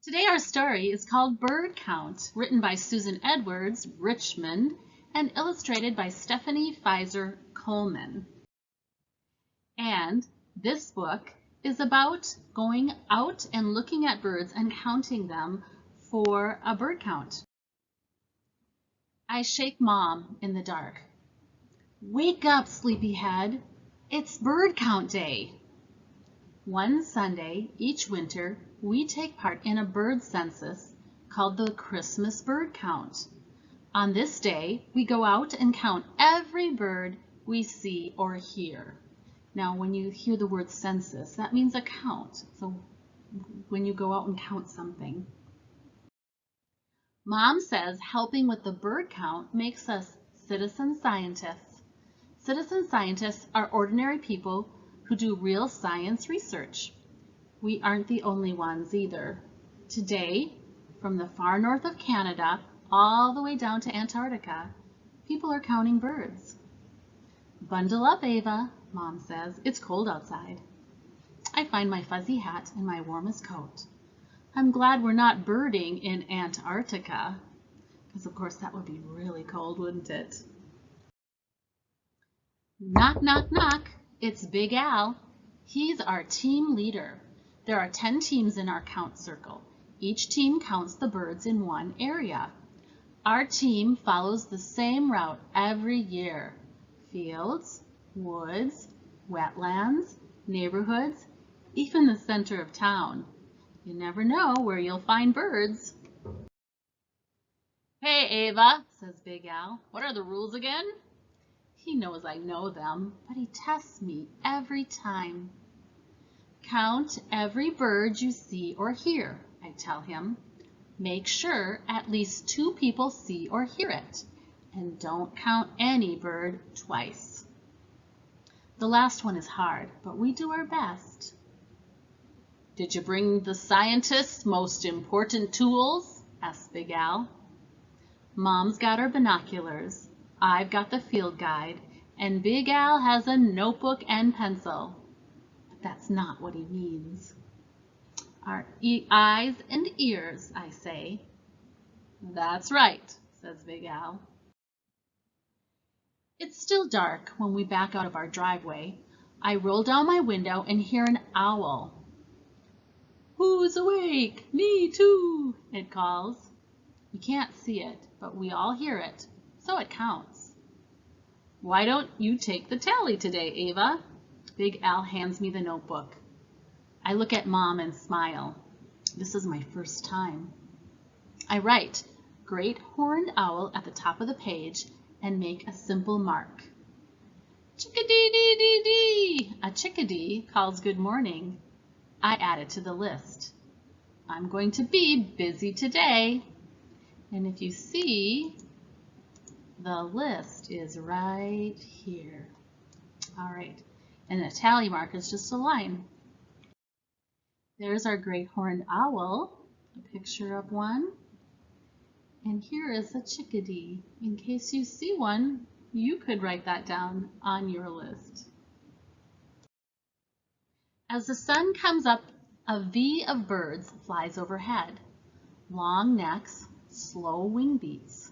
Today our story is called Bird Count, written by Susan Edwards, Richmond, and illustrated by Stephanie Pfizer Coleman. And this book is about going out and looking at birds and counting them for a bird count. I shake Mom in the dark. Wake up, sleepyhead. It's bird count day. One Sunday each winter, we take part in a bird census called the Christmas bird count. On this day, we go out and count every bird we see or hear. Now, when you hear the word census, that means a count. So when you go out and count something. Mom says helping with the bird count makes us citizen scientists. Citizen scientists are ordinary people who do real science research. We aren't the only ones either. Today, from the far north of Canada all the way down to Antarctica, people are counting birds. Bundle up, Ava, Mom says. It's cold outside. I find my fuzzy hat and my warmest coat. I'm glad we're not birding in Antarctica, because of course that would be really cold, wouldn't it? Knock, knock, knock. It's Big Al. He's our team leader. There are 10 teams in our count circle. Each team counts the birds in one area. Our team follows the same route every year. Fields, woods, wetlands, neighborhoods, even the center of town. You never know where you'll find birds. Hey, Ava, says Big Al. What are the rules again? He knows I know them, but he tests me every time. Count every bird you see or hear, I tell him. Make sure at least 2 people see or hear it, and don't count any bird twice. The last one is hard, but we do our best. Did you bring the scientist's most important tools? Asked Big Al. Mom's got her binoculars. I've got the field guide, and Big Al has a notebook and pencil. But that's not what he means. Our eyes and ears, I say. That's right, says Big Al. It's still dark when we back out of our driveway. I roll down my window and hear an owl. Who's awake? Me too, it calls. We can't see it, but we all hear it, so it counts. Why don't you take the tally today, Ava? Big Al hands me the notebook. I look at Mom and smile. This is my first time. I write Great Horned Owl at the top of the page and make a simple mark. Chickadee-dee-dee-dee! A chickadee calls good morning. I add it to the list. I'm going to be busy today. And if you see, the list is right here. All right, and a tally mark is just a line. There's our great horned owl, a picture of one. And here is a chickadee. In case you see one, you could write that down on your list. As the sun comes up, a V of birds flies overhead. Long necks, slow wing beats.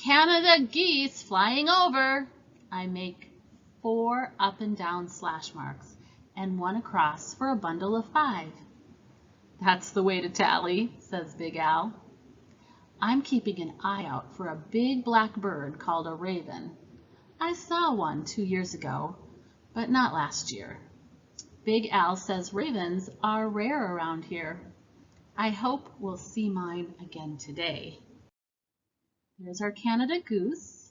Canada geese flying over. I make 4 up and down slash marks and 1 across for a bundle of 5. That's the way to tally, says Big Al. I'm keeping an eye out for a big black bird called a raven. I saw one 2 years ago, but not last year. Big Al says ravens are rare around here. I hope we'll see mine again today. There's our Canada goose,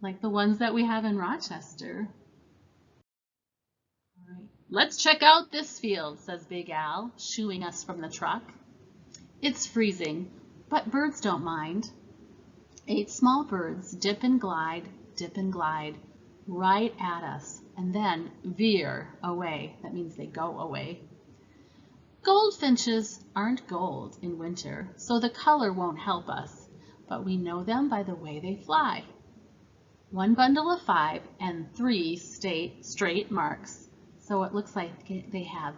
like the ones that we have in Rochester. All right, let's check out this field, says Big Al, shooing us from the truck. It's freezing, but birds don't mind. 8 small birds dip and glide, right at us, and then veer away. That means they go away. Goldfinches aren't gold in winter, so the color won't help us, but we know them by the way they fly. 1 bundle of 5 and 3 straight marks, so it looks like they have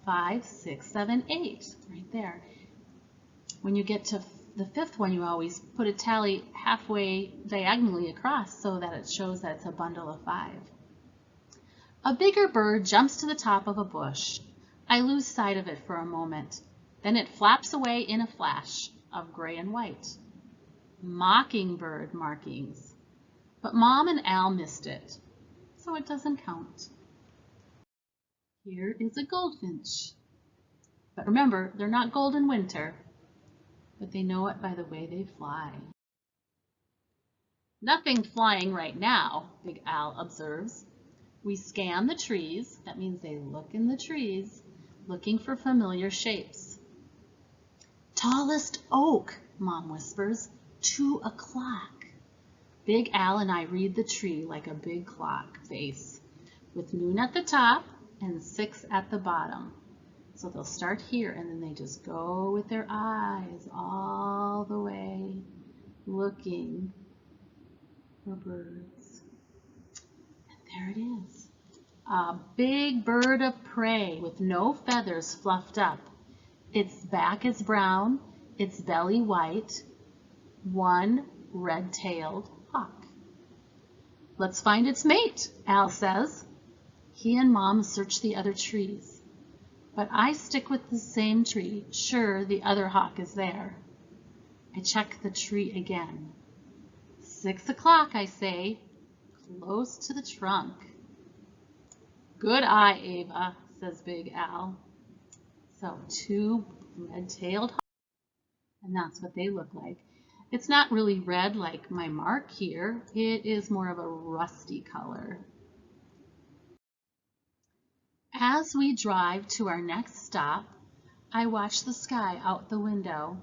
5, 6, 7, 8, right there. When you get to the fifth one, you always put a tally halfway diagonally across so that it shows that it's a bundle of 5. A bigger bird jumps to the top of a bush. I lose sight of it for a moment. Then it flaps away in a flash of gray and white. Mockingbird markings. But Mom and Al missed it, so it doesn't count. Here is a goldfinch. But remember, they're not gold in winter, but they know it by the way they fly. Nothing flying right now, Big Al observes. We scan the trees, that means they look in the trees, looking for familiar shapes. Tallest oak, Mom whispers, 2 o'clock. Big Al and I read the tree like a big clock face, with noon at the top and 6 at the bottom. So they'll start here and then they just go with their eyes all the way, looking for birds. And there it is. A big bird of prey with no feathers fluffed up. Its back is brown, its belly white. One red-tailed hawk. Let's find its mate, Al says. He and Mom search the other trees, but I stick with the same tree, sure the other hawk is there. I check the tree again. 6 o'clock, I say, close to the trunk. Good eye, Ava, says Big Al. So 2 red-tailed hawks, and that's what they look like. It's not really red like my mark here. It is more of a rusty color. As we drive to our next stop, I watch the sky out the window.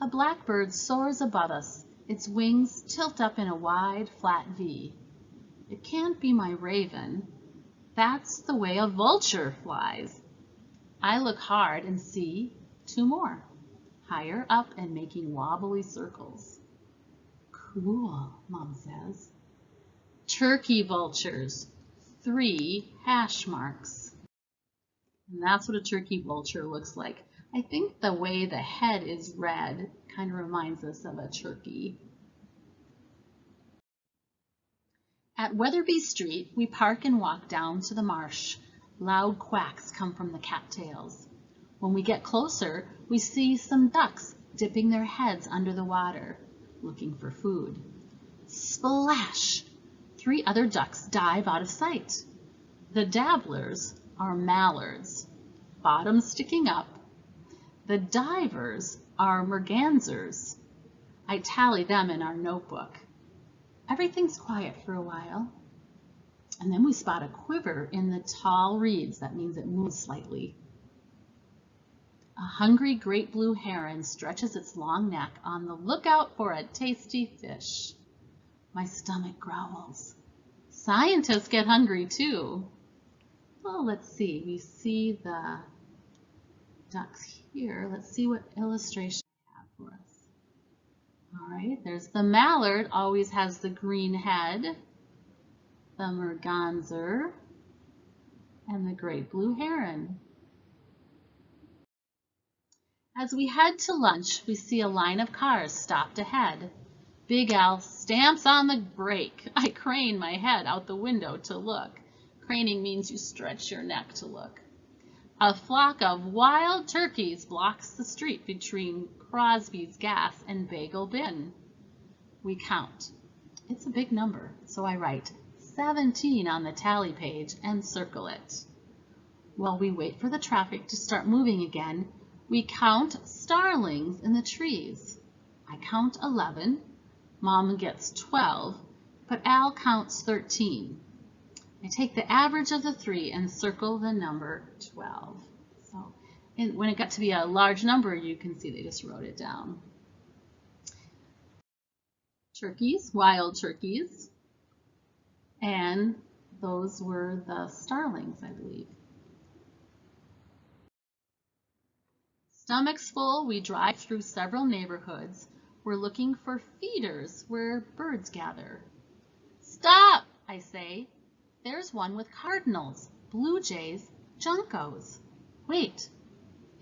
A blackbird soars above us, its wings tilt up in a wide, flat V. It can't be my raven. That's the way a vulture flies. I look hard and see 2 more, higher up and making wobbly circles. Cool, Mom says. Turkey vultures, 3 hash marks. And that's what a turkey vulture looks like. I think the way the head is red kind of reminds us of a turkey. At Weatherby Street, we park and walk down to the marsh. Loud quacks come from the cattails. When we get closer, we see some ducks dipping their heads under the water, looking for food. Splash! 3 other ducks dive out of sight. The dabblers are mallards, bottoms sticking up. The divers are mergansers. I tally them in our notebook. Everything's quiet for a while, and then we spot a quiver in the tall reeds. That means it moves slightly. A hungry great blue heron stretches its long neck on the lookout for a tasty fish. My stomach growls. Scientists get hungry too. Well, let's see. We see the ducks here. Let's see what illustration I have for us. All right, there's the mallard, always has the green head, the merganser, and the great blue heron. As we head to lunch, we see a line of cars stopped ahead. Big Al stamps on the brake. I crane my head out the window to look. Craning means you stretch your neck to look. A flock of wild turkeys blocks the street between Crosby's Gas and Bagel Bin. We count. It's a big number, so I write 17 on the tally page and circle it. While we wait for the traffic to start moving again, we count starlings in the trees. I count 11, Mom gets 12, but Al counts 13. I take the average of the 3 and circle the number 12. So when it got to be a large number, you can see they just wrote it down. Turkeys, wild turkeys, and those were the starlings, I believe. Stomachs full, we drive through several neighborhoods. We're looking for feeders where birds gather. Stop, I say. There's one with cardinals, blue jays, juncos. Wait,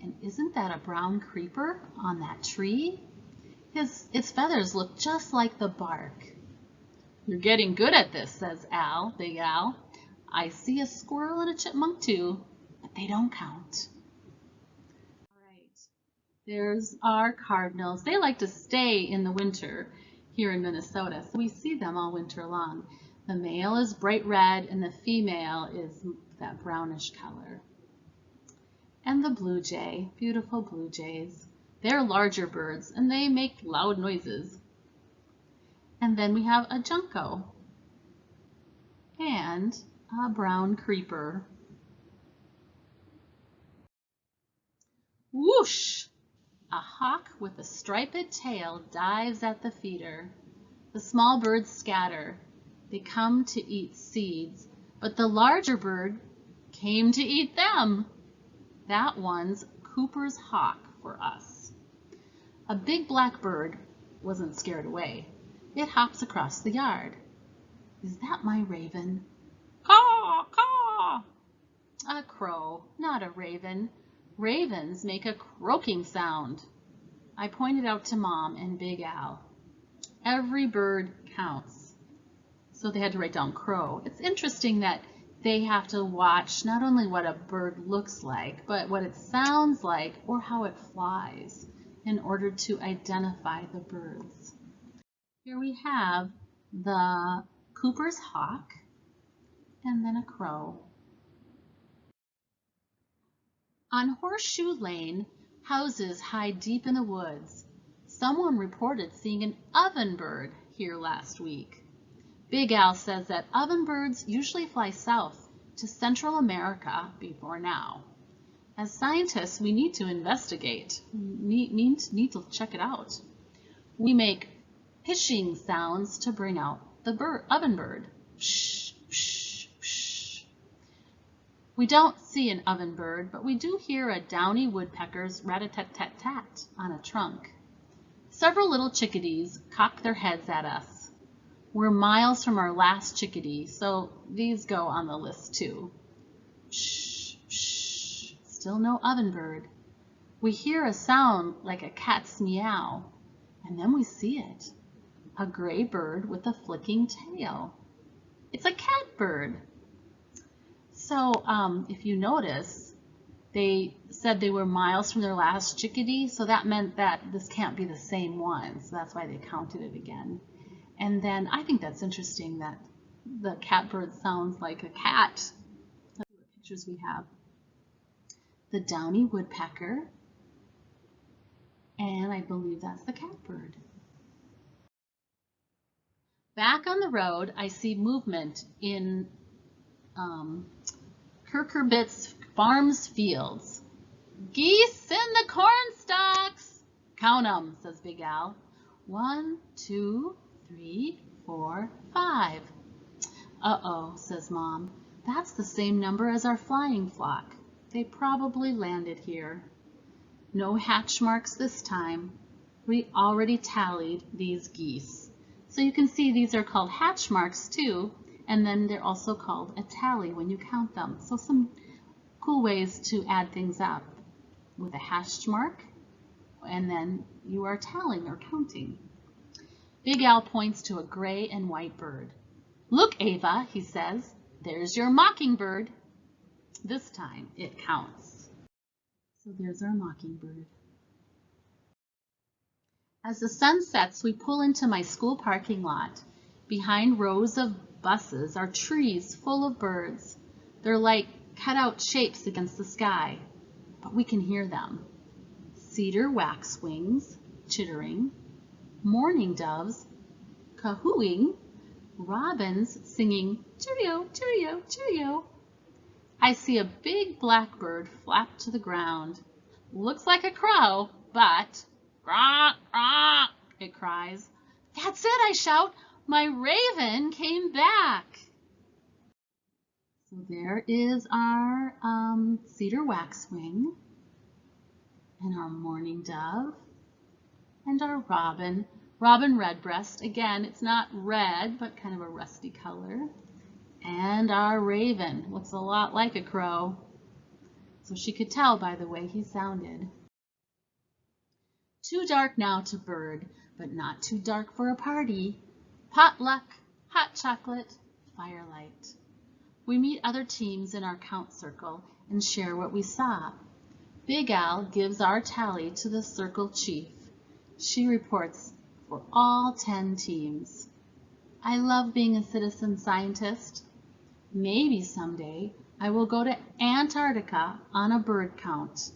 and isn't that a brown creeper on that tree? Its feathers look just like the bark. You're getting good at this, says Al, Big Al. I see a squirrel and a chipmunk too, but they don't count. All right, there's our cardinals. They like to stay in the winter here in Minnesota, so we see them all winter long. The male is bright red and the female is that brownish color. And the blue jay, beautiful blue jays. They're larger birds and they make loud noises. And then we have a junco and a brown creeper. Whoosh! A hawk with a striped tail dives at the feeder. The small birds scatter. They come to eat seeds, but the larger bird came to eat them. That one's Cooper's hawk for us. A big black bird wasn't scared away. It hops across the yard. Is that my raven? Caw, caw! A crow, not a raven. Ravens make a croaking sound. I pointed out to Mom and Big Al. Every bird counts. So they had to write down crow. It's interesting that they have to watch not only what a bird looks like, but what it sounds like or how it flies in order to identify the birds. Here we have the Cooper's hawk and then a crow. On Horseshoe Lane, houses hide deep in the woods. Someone reported seeing an ovenbird here last week. Big Al says that ovenbirds usually fly south to Central America before now. As scientists, we need to investigate. We need to check it out. We make hishing sounds to bring out the ovenbird. Shh, shh, shh. We don't see an ovenbird, but we do hear a Downy Woodpecker's rat-a-tat-tat-tat on a trunk. Several little chickadees cock their heads at us. We're miles from our last chickadee, so these go on the list too. Shh, shh, still no ovenbird. We hear a sound like a cat's meow, and then we see it. A gray bird with a flicking tail. It's a catbird. So if you notice, they said they were miles from their last chickadee, so that meant that this can't be the same one, so that's why they counted it again. And then I think that's interesting that the catbird sounds like a cat. Look at what pictures we have. The Downy Woodpecker, and I believe that's the catbird. Back on the road, I see movement in Kirkerbit's farm's fields. Geese in the corn stalks! Count 'em, says Big Al. 1, 2, 3, 4, 5. Uh-oh, says Mom. That's the same number as our flying flock. They probably landed here. No hatch marks this time. We already tallied these geese. So you can see these are called hatch marks too, and then they're also called a tally when you count them. So some cool ways to add things up with a hatch mark, and then you are tallying or counting. Big Al points to a gray and white bird. Look, Ava, he says, there's your mockingbird. This time it counts. So there's our mockingbird. As the sun sets, we pull into my school parking lot. Behind rows of buses are trees full of birds. They're like cut-out shapes against the sky, but we can hear them. Cedar waxwings chittering, mourning doves cahooing, robins singing cheerio, cheerio, cheerio. I see a big blackbird flap to the ground. Looks like a crow, but "Gronk, gronk," it cries. That's it, I shout. My raven came back. So there is our cedar waxwing and our mourning dove and our robin redbreast. Again, it's not red, but kind of a rusty color. And our raven looks a lot like a crow. so she could tell by the way he sounded. Too dark now to bird, but not too dark for a party. Potluck, hot chocolate, firelight. We meet other teams in our count circle and share what we saw. Big Al gives our tally to the circle chief. She reports for all 10 teams. I love being a citizen scientist. Maybe someday I will go to Antarctica on a bird count.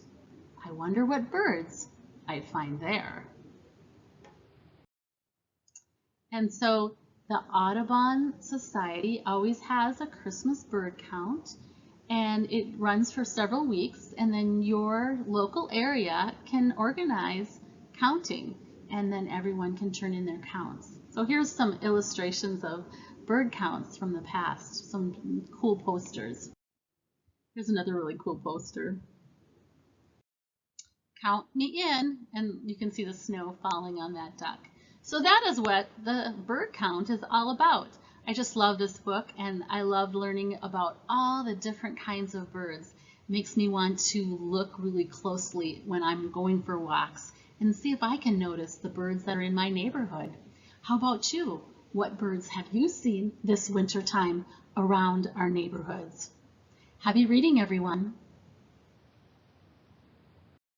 I wonder what birds I'd find there. And so the Audubon Society always has a Christmas bird count, and it runs for several weeks, and then your local area can organize counting, and then everyone can turn in their counts. So here's some illustrations of bird counts from the past, some cool posters. Here's another really cool poster. Count me in, and you can see the snow falling on that duck. So that is what the bird count is all about. I just love this book, and I love learning about all the different kinds of birds. It makes me want to look really closely when I'm going for walks and see if I can notice the birds that are in my neighborhood. How about you? What birds have you seen this winter time around our neighborhoods? Happy reading, everyone.